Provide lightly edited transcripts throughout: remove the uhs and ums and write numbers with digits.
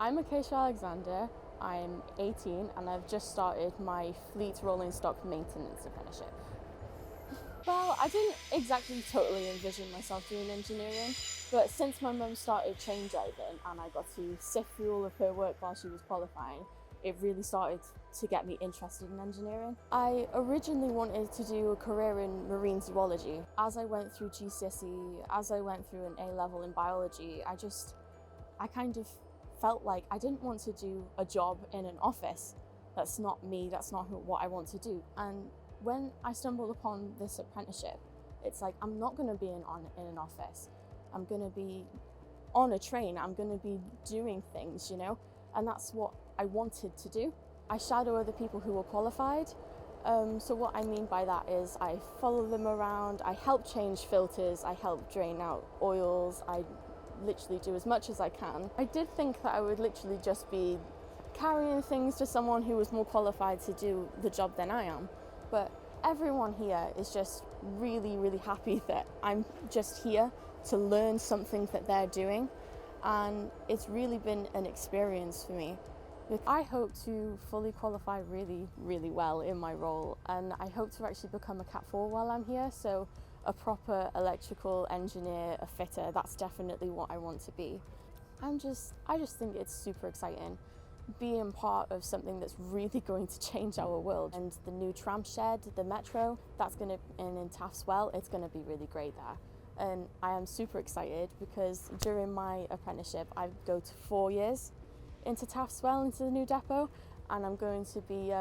I'm Acacia Alexander, I'm 18 and I've just started my fleet rolling stock maintenance apprenticeship. Well, I didn't exactly totally envision myself doing engineering, but since my mum started train driving and I got to sift through all of her work while she was qualifying, it really started to get me interested in engineering. I originally wanted to do a career in marine zoology. As I went through GCSE, as I went through an A-level in biology, I kind of felt like I didn't want to do a job in an office. That's not me, that's not what I want to do. And when I stumbled upon this apprenticeship, it's like, I'm not gonna be in an office. I'm gonna be on a train, I'm gonna be doing things, you know? And that's what I wanted to do. I shadow other people who are qualified. So what I mean by that is I follow them around, I help change filters, I help drain out oils, I literally do as much as I can. I did think that I would literally just be carrying things to someone who was more qualified to do the job than I am. But everyone here is just really, really happy that I'm just here to learn something that they're doing. And it's really been an experience for me. I hope to fully qualify really, really well in my role, and I hope to actually become a Cat 4 while I'm here, so a proper electrical engineer, a fitter, that's definitely what I want to be. I just think it's super exciting being part of something that's really going to change our world. And the new tram shed, the metro, that's going to, and in Taftswell, it's going to be really great there. And I am super excited because during my apprenticeship, I go to 4 years into Taftswell, into the new depot, and I'm going to be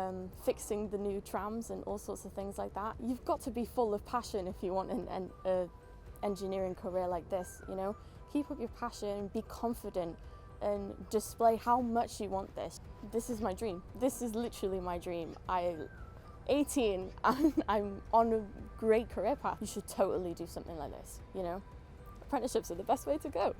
fixing the new trams and all sorts of things like that. You've got to be full of passion if you want an engineering career like this, you know? Keep up your passion, be confident, and display how much you want this. This is my dream. This is literally my dream. I'm 18 and I'm on a great career path. You should totally do something like this, you know? Apprenticeships are the best way to go.